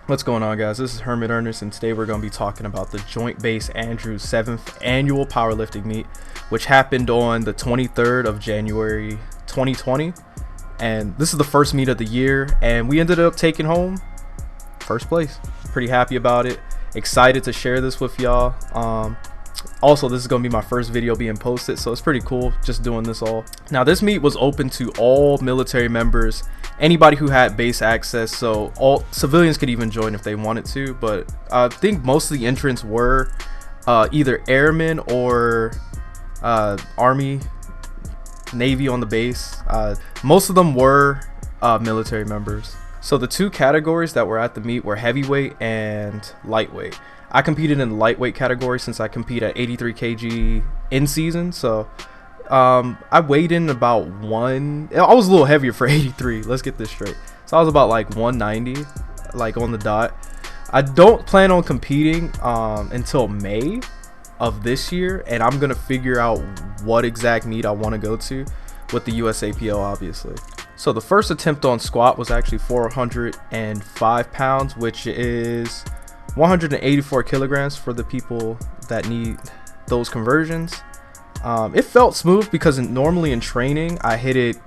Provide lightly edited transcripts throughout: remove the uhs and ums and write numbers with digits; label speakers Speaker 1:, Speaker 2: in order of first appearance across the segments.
Speaker 1: What's going on, guys? This is Ernest, and today we're going to be talking about the Joint Base Andrews 7th annual powerlifting meet, which happened on the 23rd of January 2020. And this is the first meet of the year, and we ended up taking home first place. Pretty happy about it. Excited to share this with y'all. Also, this is going to be my first video being posted, so it's pretty cool just doing this all. Now, this meet was open to all military members, anybody who had base access, so all civilians could even join if they wanted to. But I think most of the entrants were either airmen or Army, Navy on the base. Most of them were military members. So the two categories that were at the meet were heavyweight and lightweight. I competed in the lightweight category since I compete at 83 kg in season. So I weighed in about I was a little heavier for 83. Let's get this straight. So I was about like 190, like on the dot. I don't plan on competing until May of this year, and I'm gonna figure out what exact meet I want to go to with the USAPL, obviously. So the first attempt on squat was actually 405 pounds, which is 184 kilograms for the people that need those conversions. It felt smooth because normally in training I hit it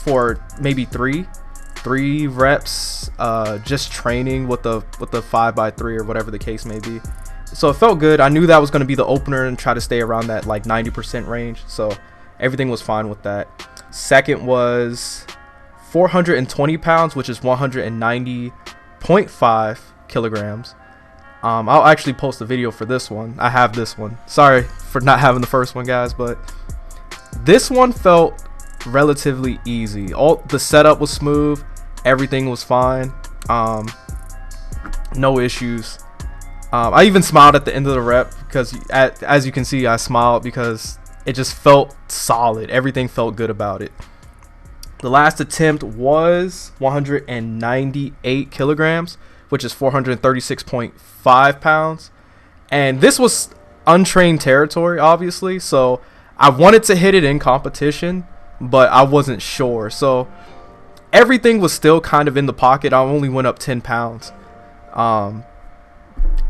Speaker 1: for maybe three reps, just training with the 5x3 or whatever the case may be. So it felt good. I knew that was going to be the opener and try to stay around that like 90% range, so everything was fine with that. Second was 420 pounds, which is 190.5 kilograms. I'll actually post a video for this one. I have this one. Sorry for not having the first one, guys, but this one felt relatively easy. All the setup was smooth, everything was fine, no issues. I even smiled at the end of the rep because as you can see, I smiled because it just felt solid. Everything felt good about it. The last attempt was 198 kilograms, which is 436.5 pounds. And this was untrained territory, obviously. So I wanted to hit it in competition, but I wasn't sure. So everything was still kind of in the pocket. I only went up 10 pounds.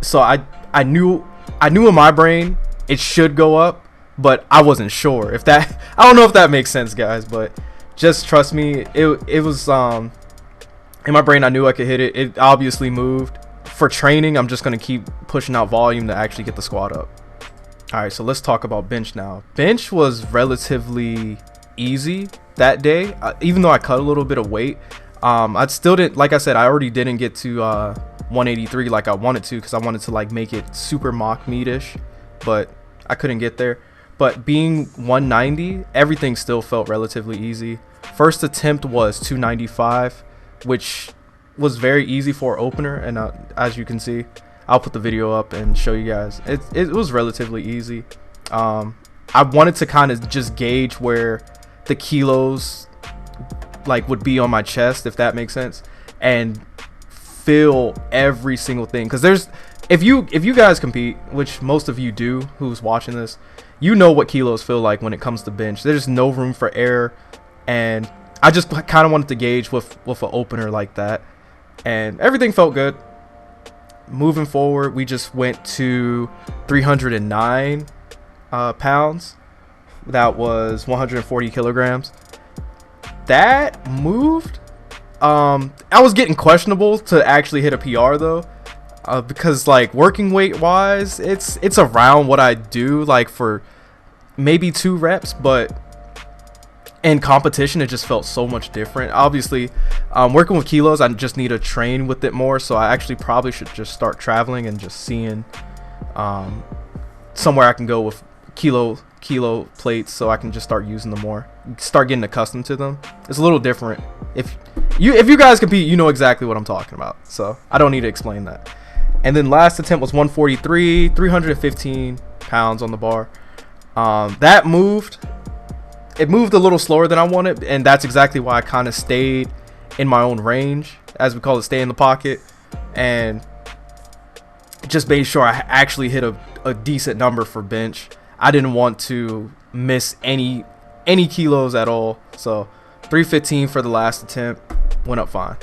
Speaker 1: So I knew in my brain it should go up, but I wasn't sure if that, I don't know if that makes sense, guys, but just trust me, it was in my brain. I knew I could hit it. It obviously moved. For training, I'm just going to keep pushing out volume to actually get the squat up. All right, so let's talk about bench now. Bench was relatively easy that day, even though I cut a little bit of weight. I still didn't, like I said, I already didn't get to 183 like I wanted to, because I wanted to like make it super mock meat-ish, but I couldn't get there. But being 190, everything still felt relatively easy. First attempt was 295, which was very easy for an opener, and as you can see, I'll put the video up and show you guys. It was relatively easy. I wanted to kind of just gauge where the kilos like would be on my chest, if that makes sense, and feel every single thing. Because there's, if you guys compete, which most of you do who's watching this, you know what kilos feel like when it comes to bench. There's no room for error, and I just kind of wanted to gauge with an opener like that, and everything felt good. Moving forward, we just went to 309 pounds. That was 140 kilograms. That moved. I was getting questionable to actually hit a PR though, because like working weight wise, it's around what I do like for maybe 2 reps, but in competition it just felt so much different. Obviously, working with kilos, I just need to train with it more, so I actually probably should just start traveling and just seeing somewhere I can go with kilo plates, so I can just start using them more, start getting accustomed to them. It's a little different. If you guys compete, you know exactly what I'm talking about, so I don't need to explain that. And then last attempt was 143, 315 pounds on the bar. That moved. It moved a little slower than I wanted, and that's exactly why I kind of stayed in my own range, as we call it, stay in the pocket, and just made sure I actually hit a decent number for bench. I didn't want to miss any kilos at all, so 315 for the last attempt, went up fine.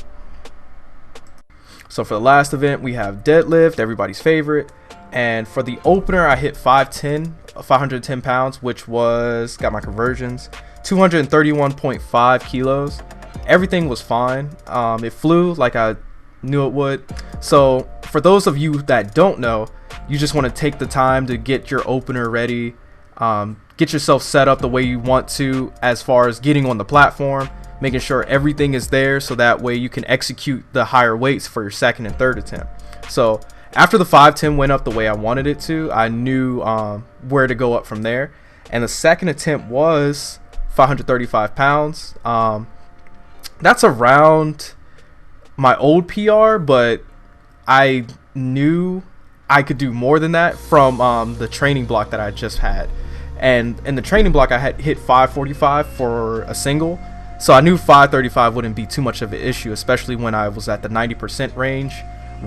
Speaker 1: So for the last event, we have deadlift, everybody's favorite. And for the opener, I hit 510 pounds, which was, got my conversions, 231.5 kilos. Everything was fine. It flew like I knew it would. So for those of you that don't know, you just want to take the time to get your opener ready, get yourself set up the way you want to as far as getting on the platform, making sure everything is there so that way you can execute the higher weights for your second and third attempt. So after the 510 went up the way I wanted it to, I knew where to go up from there. And the second attempt was 535 pounds. That's around my old PR, but I knew I could do more than that from the training block that I just had. And in the training block, I had hit 545 for a single. So I knew 535 wouldn't be too much of an issue, especially when I was at the 90% range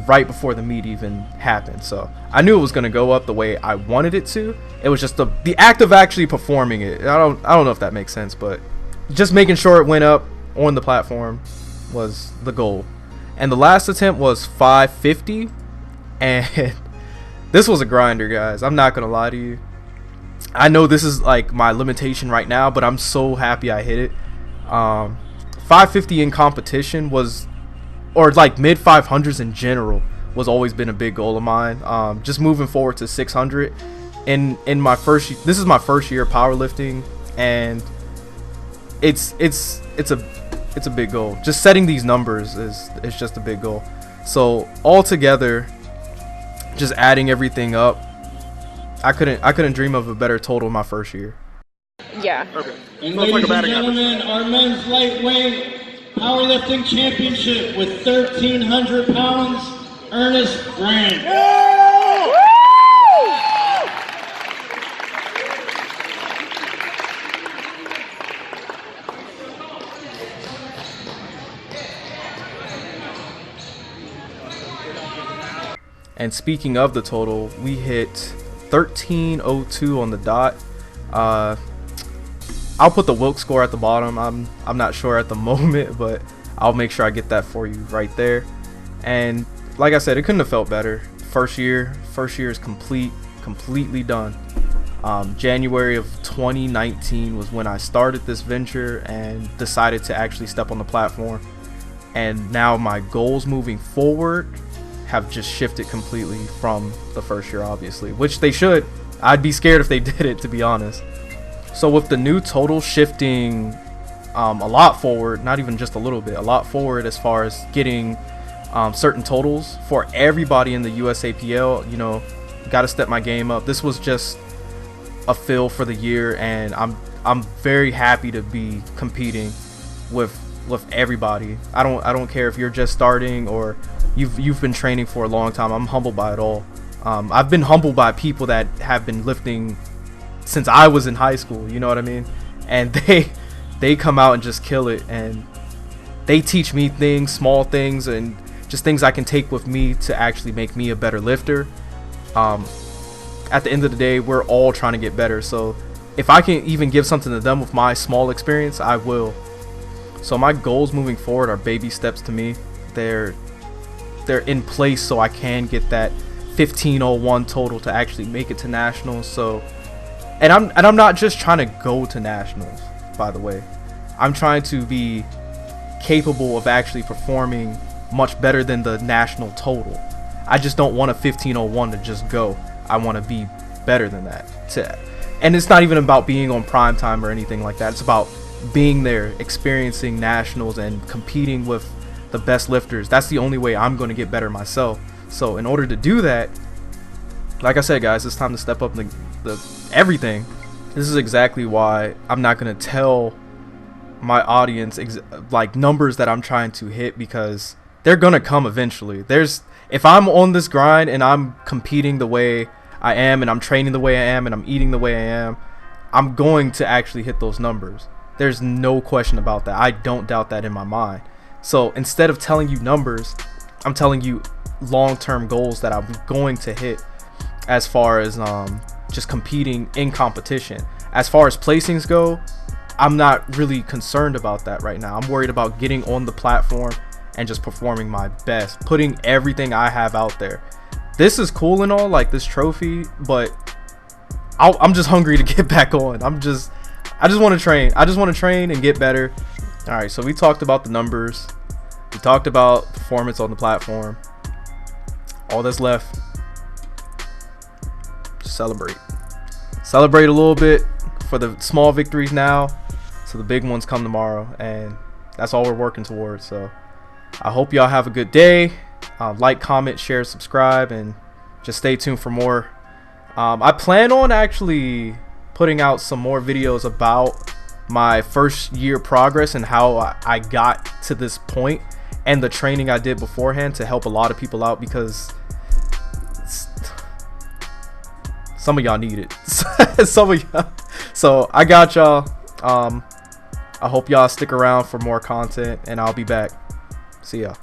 Speaker 1: right before the meet even happened. So I knew it was going to go up the way I wanted it to. It was just the act of actually performing it. I don't know if that makes sense, but just making sure it went up on the platform was the goal. And the last attempt was 550, and this was a grinder, guys. I'm not going to lie to you. I know this is like my limitation right now, but I'm so happy I hit it. 550 in competition was, or like mid 500s in general, was always been a big goal of mine. Just moving forward to 600 in my first, this is my first year powerlifting, and it's a big goal. Just setting these numbers is just a big goal. So altogether, just adding everything up, I couldn't dream of a better total my first year.
Speaker 2: Yeah.
Speaker 3: Okay. And ladies and gentlemen, our men's lightweight powerlifting championship with 1,300 pounds, Ernest Grant.
Speaker 1: And speaking of the total, we hit 1302 on the dot. I'll put the Wilk score at the bottom. I'm not sure at the moment, but I'll make sure I get that for you right there. And like I said, it couldn't have felt better. First year is completely done. January of 2019 was when I started this venture and decided to actually step on the platform. And now my goals moving forward have just shifted completely from the first year, obviously, which they should. I'd be scared if they did it, to be honest. So with the new total shifting a lot forward, not even just a little bit, a lot forward as far as getting certain totals for everybody in the USAPL, you know, got to step my game up. This was just a fill for the year, and I'm very happy to be competing with everybody. I don't care if you're just starting or you've been training for a long time. I'm humbled by it all. I've been humbled by people that have been lifting since I was in high school, you know what I mean? And they come out and just kill it, and they teach me things, small things, and just things I can take with me to actually make me a better lifter. At the end of the day, we're all trying to get better, so if I can even give something to them with my small experience, I will. So my goals moving forward are baby steps to me. They're in place so I can get that 1501 total to actually make it to nationals. So and I'm not just trying to go to nationals, by the way. I'm trying to be capable of actually performing much better than the national total. I just don't want a 1501 to just go. I want to be better than that. And it's not even about being on prime time or anything like that. It's about being there, experiencing nationals and competing with the best lifters. That's the only way I'm going to get better myself. So in order to do that, like I said, guys, it's time to step up the everything. This is exactly why I'm not going to tell my audience like numbers that I'm trying to hit, because they're going to come eventually. If I'm on this grind and I'm competing the way I am, and I'm training the way I am, and I'm eating the way I am, I'm going to actually hit those numbers. There's no question about that. I don't doubt that in my mind. So instead of telling you numbers, I'm telling you long-term goals that I'm going to hit as far as just competing in competition. As far as placings go, I'm not really concerned about that right now. I'm worried about getting on the platform and just performing my best, putting everything I have out there. This is cool and all, like this trophy, but I'm just hungry to get back on. I just want to train. I just want to train and get better. All right, so we talked about the numbers. We talked about performance on the platform. All that's left, just celebrate. Celebrate a little bit for the small victories now, so the big ones come tomorrow, and that's all we're working towards. So I hope y'all have a good day. Like, comment, share, subscribe, and just stay tuned for more. I plan on actually putting out some more videos about my first year progress and how I got to this point, and the training I did beforehand to help a lot of people out, because some of y'all need it. Some of y'all. So I got y'all. I hope y'all stick around for more content, and I'll be back. See y'all.